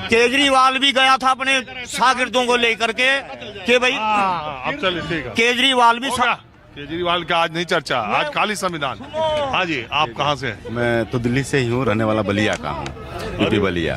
केजरीवाल भी गया था अपने शागिर्दों को लेकर के कि भाई अब चलिए ठीक है। केजरीवाल भी केजरीवाल का आज नहीं चर्चा, आज खाली संविधान। हाँ जी, आप कहाँ से हैं? मैं तो दिल्ली से ही हूँ, रहने वाला बलिया का हूँ, यूपी बलिया।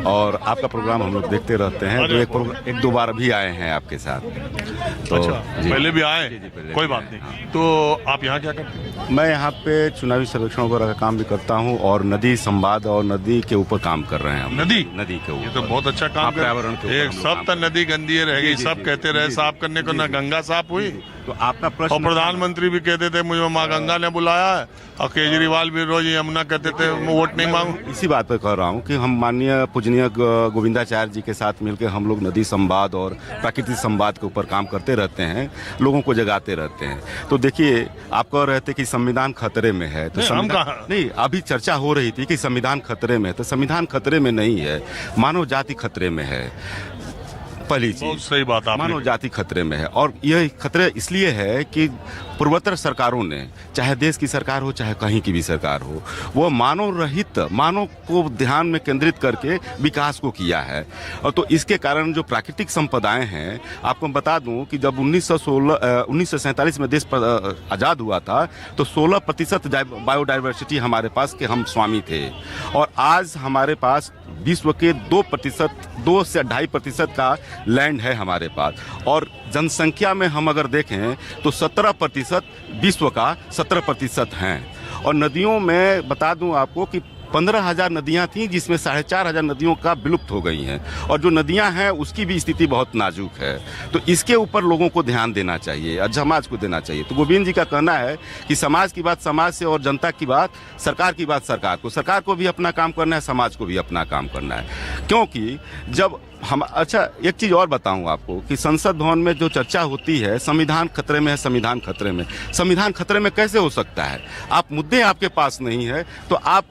और आपका प्रोग्राम हम लोग देखते रहते हैं, तो एक दो बार भी आए हैं आपके साथ। तो अच्छा, पहले भी आए? कोई बात हाँ। नहीं। तो आप यहाँ क्या करते हैं? मैं यहाँ पे चुनावी सर्वेक्षण वगैरह का काम भी करता हूँ और नदी संवाद और नदी के ऊपर काम कर रहे हैं हम। नदी के ऊपर ये तो बहुत अच्छा काम कर पर्यावरण के ऊपर एक हम लोग सब काम तो नदी गंदी रह गई, सब कहते रहे साफ करने को, ना गंगा साफ हुई। तो आपका प्रश्न, और प्रधानमंत्री भी कहते थे मुझे माँ गंगा ने बुलाया है, और केजरीवाल भी रोज यमुना कहते थे मैं वोट नहीं मांगू। इसी बात पे कह रहा हूँ कि हम माननीय पूजनीय गोविंदाचार्य जी के साथ मिलकर हम लोग नदी संवाद और प्राकृतिक संवाद के ऊपर काम करते रहते हैं, लोगों को जगाते रहते हैं। तो देखिए, आप कह रहे थे कि संविधान खतरे में है, तो नहीं, अभी चर्चा हो रही थी कि संविधान खतरे में है, तो संविधान खतरे में नहीं है, मानव जाति खतरे में है। पहली चीज, सही बात, मानव जाति खतरे में है। और यह खतरे इसलिए है कि पूर्वोत्तर सरकारों ने, चाहे देश की सरकार हो चाहे कहीं की भी सरकार हो, वो मानव रहित, मानव को ध्यान में केंद्रित करके विकास को किया है। और तो इसके कारण जो प्राकृतिक संपदाएं हैं, आपको बता दूं कि जब 1947 में देश आज़ाद हुआ था तो 16% बायोडाइवर्सिटी हमारे पास के हम स्वामी थे, और आज हमारे पास विश्व के 2% 2 से 2.5% का लैंड है हमारे पास। और जनसंख्या में हम अगर देखें तो 17% विश्व का 17% हैं। और नदियों में बता दूं आपको कि 15,000 नदियां थीं, जिसमें 4,500 नदियों का विलुप्त हो गई हैं, और जो नदियां हैं उसकी भी स्थिति बहुत नाजुक है। तो इसके ऊपर लोगों को ध्यान देना चाहिए और समाज को देना चाहिए। तो गोविंद जी का कहना है कि समाज की बात समाज से और जनता की बात सरकार की बात सरकार को भी अपना काम करना है, समाज को भी अपना काम करना है। क्योंकि जब हम, अच्छा एक चीज़ और बताऊं आपको कि संसद भवन में जो चर्चा होती है संविधान खतरे में है, संविधान खतरे में, संविधान खतरे में कैसे हो सकता है? आप मुद्दे आपके पास नहीं है तो आप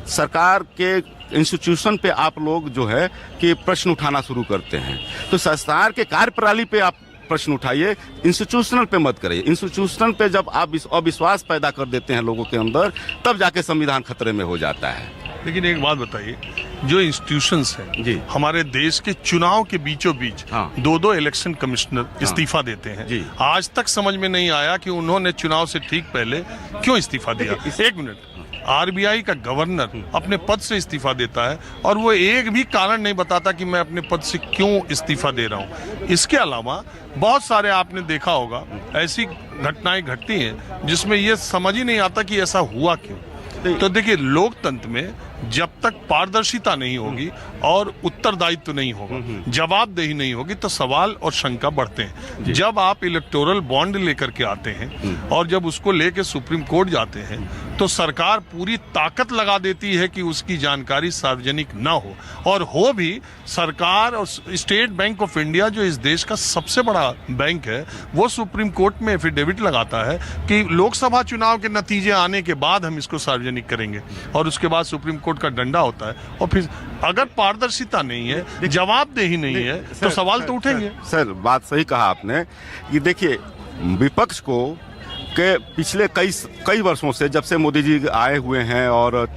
सरकार के इंस्टीट्यूशन पे आप लोग जो है कि प्रश्न उठाना शुरू करते हैं। तो सरकार के कार्यप्रणाली पे आप प्रश्न उठाइए, इंस्टीट्यूशनल पे मत करिए। इंस्टीट्यूशनल पे जब आप अविश्वास पैदा कर देते हैं लोगों के अंदर, तब जाके संविधान खतरे में हो जाता है। लेकिन एक बात बताइए, जो इंस्टीट्यूशंस हैं जी, हमारे देश के चुनाव के बीचों बीच हाँ, 2 इलेक्शन कमिश्नर इस्तीफा देते हैं जी। आज तक समझ में नहीं आया कि उन्होंने चुनाव से ठीक पहले क्यों इस्तीफा दिया। एक मिनट, आरबीआई का गवर्नर अपने पद से इस्तीफा देता है और वो एक भी कारण नहीं बताता कि मैं अपने पद से क्यों इस्तीफा दे रहा हूँ। इसके अलावा बहुत सारे आपने देखा होगा ऐसी घटनाएं घटती हैं जिसमें ये समझ ही नहीं आता कि ऐसा हुआ क्यों। तो देखिए, लोकतंत्र में जब तक पारदर्शिता नहीं होगी और उत्तरदायित्व नहीं होगा, जवाबदेही नहीं होगी, तो सवाल और शंका बढ़ते हैं। जब आप इलेक्टोरल बॉन्ड लेकर के आते हैं और जब उसको लेकर सुप्रीम कोर्ट जाते हैं तो सरकार पूरी ताकत लगा देती है कि उसकी जानकारी सार्वजनिक ना हो, और हो भी सरकार और स्टेट बैंक ऑफ इंडिया जो इस देश का सबसे बड़ा बैंक है, वो सुप्रीम कोर्ट में एफिडेविट लगाता है कि लोकसभा चुनाव के नतीजे आने के बाद हम इसको सार्वजनिक करेंगे, और उसके बाद सुप्रीम कोर्ट का डंडा होता है। और फिर अगर पारदर्शिता नहीं है, जवाबदेही नहीं है, तो सवाल तो उठेंगे। सर बात सही कहा आपने कि देखिए, विपक्ष को के पिछले कई वर्षों से, जब से मोदी जी आए हुए हैं और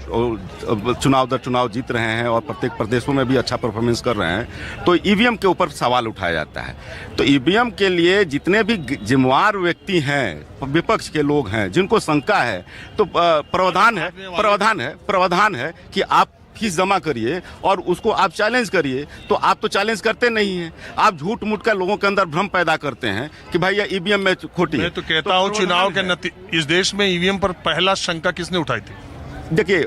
चुनाव दर चुनाव जीत रहे हैं और प्रत्येक प्रदेशों में भी अच्छा परफॉर्मेंस कर रहे हैं, तो ईवीएम के ऊपर सवाल उठाया जाता है। तो ईवीएम के लिए जितने भी जिम्मेवार व्यक्ति हैं, विपक्ष के लोग हैं, जिनको शंका है, तो प्रावधान है कि आप फीस जमा करिए और उसको आप चैलेंज करिए। तो आप तो चैलेंज करते नहीं हैं, आप झूठ मूठ कर लोगों के अंदर भ्रम पैदा करते हैं कि भाई ये ईवीएम में खोटी है। मैं तो कहता हूँ चुनाव के इस देश में ईवीएम पर पहला शंका किसने उठाई थी? देखिए,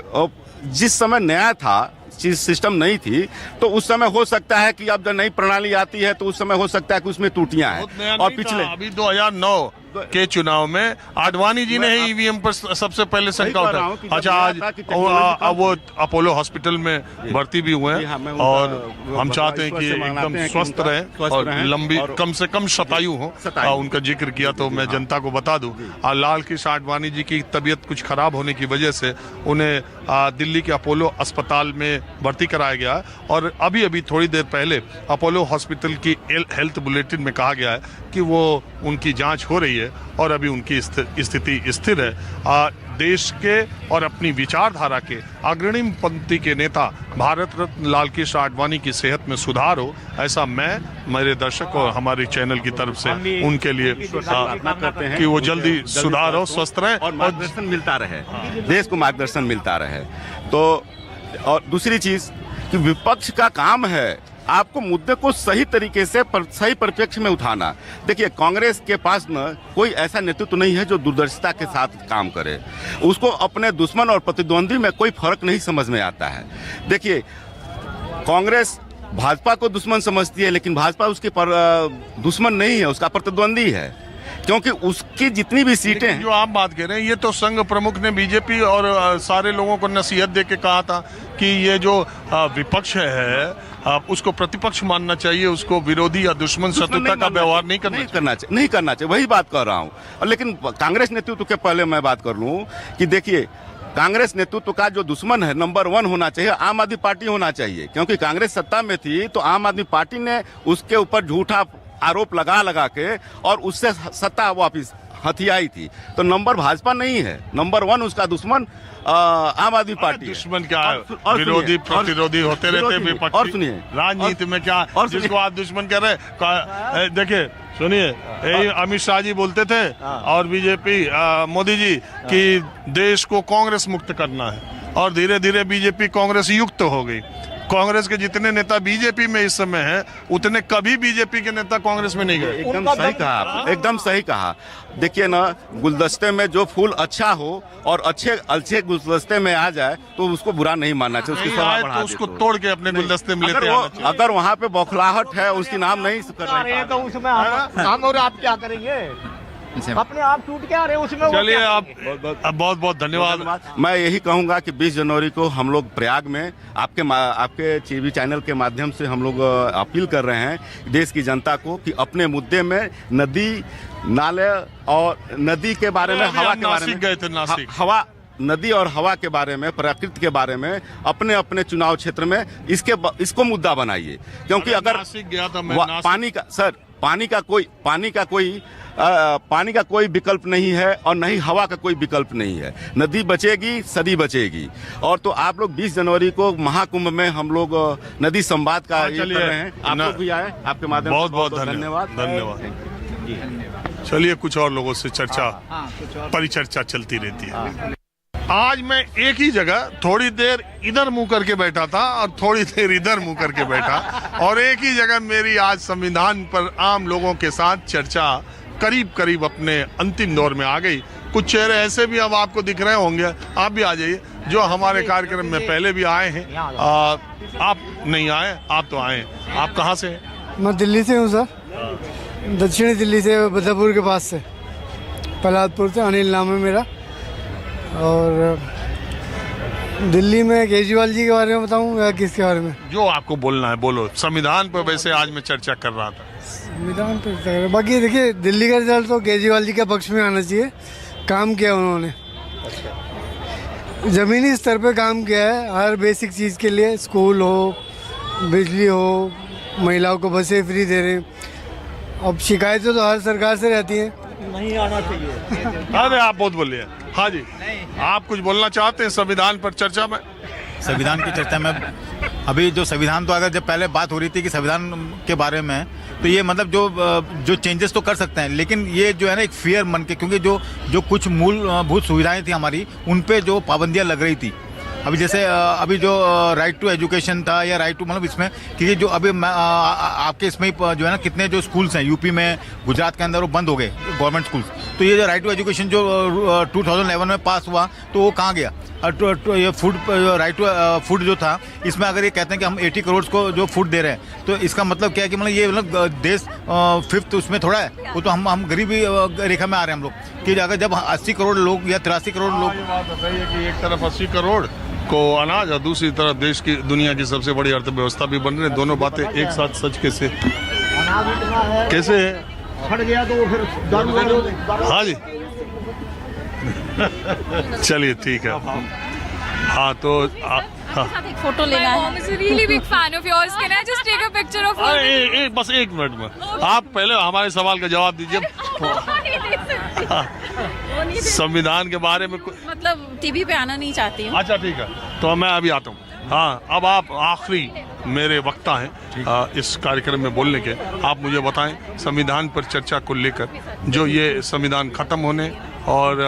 जिस समय नया था, चीज सिस्टम नहीं थी, तो उस समय हो सकता है कि अब जब नई प्रणाली आती है तो उस समय हो सकता है कि उसमें त्रुटियां हैं। और पिछले अभी 2009 के चुनाव में आडवाणी जी ने ही ईवीएम पर सबसे पहले शंका उठाई। अच्छा, आज वो अपोलो हॉस्पिटल में भर्ती भी हुए हैं और हम चाहते हैं कि एकदम स्वस्थ रहें और लंबी, कम से कम शतायु हो। उनका जिक्र किया तो मैं जनता को बता दूं, लाल कृष्ण आडवाणी जी की तबीयत कुछ खराब होने की वजह से उन्हें दिल्ली के अपोलो अस्पताल में भर्ती कराया गया, और अभी थोड़ी देर पहले अपोलो हॉस्पिटल की हेल्थ बुलेटिन में कहा गया है कि वो उनकी जांच हो रही है और अभी उनकी स्थिति स्थिर है। देश के और अपनी विचारधारा के अग्रणी पंक्ति के नेता भारत रत्न लाल कृष्ण आडवाणी की सेहत में सुधार हो, ऐसा मैं, मेरे दर्शक और हमारे चैनल की तरफ से उनके लिए प्रार्थना करते हैं कि वो जल्दी सुधार हो, स्वस्थ रहे और मार्गदर्शन मिलता रहे, देश को मार्गदर्शन मिलता रहे। तो और दूसरी चीज कि विपक्ष का काम है आपको मुद्दे को सही तरीके से सही परिप्रेक्ष्य में उठाना। देखिए, कांग्रेस के पास न कोई ऐसा नेतृत्व नहीं है जो दूरदर्शिता के साथ काम करे। उसको अपने दुश्मन और प्रतिद्वंदी में कोई फर्क नहीं समझ में आता है। देखिए, कांग्रेस भाजपा को दुश्मन समझती है, लेकिन भाजपा उसके दुश्मन नहीं है, उसका प्रतिद्वंदी है, क्योंकि उसकी जितनी भी सीटें हैं। जो आप बात कह रहे हैं, ये तो संघ प्रमुख ने बीजेपी और सारे लोगों को नसीहत दे के कहा था कि ये जो विपक्ष है उसको प्रतिपक्ष मानना चाहिए, उसको विरोधी या दुश्मन शत्रुता का व्यवहार नहीं करना चाहिए। वही बात कर रहा हूँ। और लेकिन कांग्रेस नेतृत्व के पहले मैं बात कर लूँ कि देखिए, कांग्रेस नेतृत्व का जो दुश्मन है नंबर 1 होना चाहिए, आम आदमी पार्टी होना चाहिए, क्योंकि कांग्रेस सत्ता में थी तो आम आदमी पार्टी ने उसके ऊपर झूठा आरोप लगा के और उससे सत्ता वापिस हथियाई थी। तो नंबर भाजपा नहीं है, नंबर 1 उसका दुश्मन आम आदमी पार्टी। दुश्मन क्या है? विरोधी प्रतिरोधी होते रहते विपक्षी। और सुनिए, राजनीति में क्या जिसको आप दुश्मन कह रहे, देखिए सुनिए, यही अमित शाह जी बोलते थे और बीजेपी मोदी जी कि देश को कांग्रेस मुक्त करना है, और धीरे धीरे बीजेपी कांग्रेस युक्त हो गई। कांग्रेस के जितने नेता बीजेपी में इस समय हैं, उतने कभी बीजेपी के नेता कांग्रेस में नहीं गए। एकदम सही कहा, एकदम सही कहा। देखिए ना, गुलदस्ते में जो फूल अच्छा हो और अच्छे गुलदस्ते में आ जाए तो उसको बुरा नहीं मानना चाहिए, उसकी शोभा बढ़ा तो उसको तोड़ के अपने गुलदस्ते में लेते आना चाहिए। अगर वहाँ पे बौखलाहट है, उसकी नाम नहीं कर रहे हैं तो उसमें हम और आप क्या करेंगे? अपने आप टूट के आ रहे उसमें। चलिए, आप बहुत बहुत धन्यवाद। मैं यही कहूंगा कि 20 जनवरी को हम लोग प्रयाग में आपके टीवी चैनल के माध्यम से हम लोग अपील कर रहे हैं देश की जनता को कि अपने मुद्दे में नदी नाले और नदी के बारे में, हवा के बारे में, गए थे नासिक, हवा नदी और हवा के बारे में, प्रकृति के बारे में अपने अपने चुनाव क्षेत्र में इसको मुद्दा बनाइए। क्योंकि अगर गया था पानी का कोई विकल्प नहीं है और नहीं हवा का कोई विकल्प नहीं है। नदी बचेगी, सदी बचेगी। और तो आप लोग 20 जनवरी को महाकुंभ में हम लोग नदी संवाद का ये कर रहे हैं, आप लोग भी आए, आपके माध्यम से बहुत बहुत धन्यवाद। चलिए, कुछ और लोगों से चर्चा परिचर्चा चलती रहती है। आज मैं एक ही जगह थोड़ी देर इधर मुंह करके बैठा था और थोड़ी देर इधर मुंह करके बैठा, और एक ही जगह मेरी आज संविधान पर आम लोगों के साथ चर्चा करीब करीब अपने अंतिम दौर में आ गई। कुछ चेहरे ऐसे भी अब आपको दिख रहे होंगे, आप भी आ जाइए, जो हमारे कार्यक्रम में पहले भी आए हैं। आप नहीं आए, आप तो आए। आप कहाँ से हैं? मैं दिल्ली से हूँ सर, दक्षिणी दिल्ली से, बदरपुर के पास से, प्रहलादपुर से। अनिल नाम है मेरा। और दिल्ली में केजरीवाल जी के बारे में बताऊं या किसके बारे में? जो आपको बोलना है बोलो। संविधान पर वैसे आज मैं चर्चा कर रहा था। संविधान पर बाकी देखिए, दिल्ली का रिजल्ट तो केजरीवाल जी के पक्ष में आना चाहिए। काम किया उन्होंने, ज़मीनी स्तर पे काम किया है, हर बेसिक चीज़ के लिए, स्कूल हो, बिजली हो, महिलाओं को बसें फ्री दे रहे हैं। अब शिकायतें तो हर सरकार से रहती हैं। नहीं आना चाहिए। अरे आप बहुत बोलिए। हाँ जी, आप कुछ बोलना चाहते हैं संविधान पर चर्चा में? संविधान की चर्चा में अभी जो संविधान, तो अगर जब पहले बात हो रही थी कि संविधान के बारे में, तो ये मतलब जो चेंजेस तो कर सकते हैं, लेकिन ये जो है ना एक फियर मन के, क्योंकि जो कुछ मूलभूत सुविधाएं थी हमारी, उन पे जो पाबंदियां लग रही थी। अभी जैसे अभी जो राइट टू एजुकेशन था, या राइट टू मतलब इसमें, क्योंकि जो अभी आपके इसमें जो है ना कितने जो स्कूल्स हैं यूपी में, गुजरात के अंदर, वो बंद हो गए गवर्नमेंट स्कूल्स। तो ये जो राइट टू एजुकेशन जो 2011 में पास हुआ, तो वो कहाँ गया? ये फूड, राइट टू फूड जो था, इसमें अगर ये कहते हैं कि हम 80 करोड़ को जो फूड दे रहे हैं, तो इसका मतलब क्या है कि मतलब ये मतलब देश 5th उसमें थोड़ा है, वो तो हम गरीबी रेखा में आ रहे हैं हम लोग। कि अगर जब 80 करोड़ लोग या 83 करोड़ लोग, बात बताइए कि एक तरफ 80 करोड़ को अनाज और दूसरी तरफ देश की, दुनिया की सबसे बड़ी अर्थव्यवस्था भी बन रही है, दोनों बातें एक साथ सच कैसे है? फट गया तो वो फिर। हाँ जी, चलिए ठीक है। हाँ तो एक फोटो लेना है। I'm a really big fan of yours. Can I just take a picture of you? बस 1 मिनट में आप पहले हमारे सवाल का जवाब दीजिए। संविधान के बारे में मतलब टीवी पे आना नहीं चाहती हूँ। अच्छा ठीक है, तो मैं अभी आता हूँ। हाँ, अब आप आखिरी मेरे वक्ता हैं इस कार्यक्रम में बोलने के। आप मुझे बताएं संविधान पर चर्चा को लेकर, जो ये संविधान खत्म होने और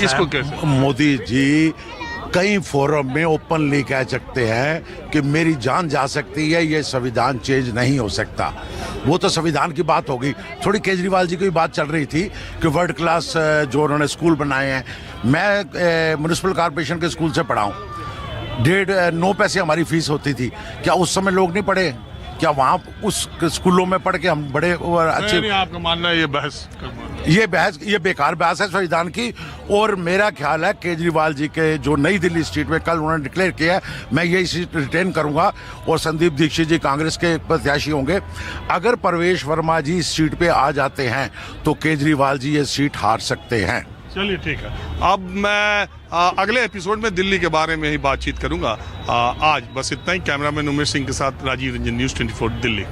इसको कैसे मोदी जी कई फोरम में ओपनली कह सकते हैं कि मेरी जान जा सकती है, ये संविधान चेंज नहीं हो सकता। वो तो संविधान की बात होगी। थोड़ी केजरीवाल जी की बात चल रही थी कि वर्ल्ड क्लास जो उन्होंने स्कूल बनाए हैं। मैं म्युनिसिपल कॉर्पोरेशन के स्कूल से पढ़ा हूँ। 9 पैसे हमारी फीस होती थी। क्या उस समय लोग नहीं पढ़े? क्या वहाँ उस स्कूलों में पढ़ के हम बड़े अच्छे? नहीं, आपका मानना है ये बेकार बहस है संविधान की। और मेरा ख्याल है केजरीवाल जी के जो नई दिल्ली सीट में कल उन्होंने डिक्लेयर किया है, मैं यही सीट रिटेन करूंगा और संदीप दीक्षित जी कांग्रेस के प्रत्याशी होंगे। अगर परवेश वर्मा जी इस सीट पे आ जाते हैं तो केजरीवाल जी ये सीट हार सकते हैं। चलिए ठीक है, अब मैं अगले एपिसोड में दिल्ली के बारे में ही बातचीत करूंगा। आज बस इतना ही। कैमरामैन उमेश सिंह के साथ राजीव रंजन, न्यूज़ 24 दिल्ली।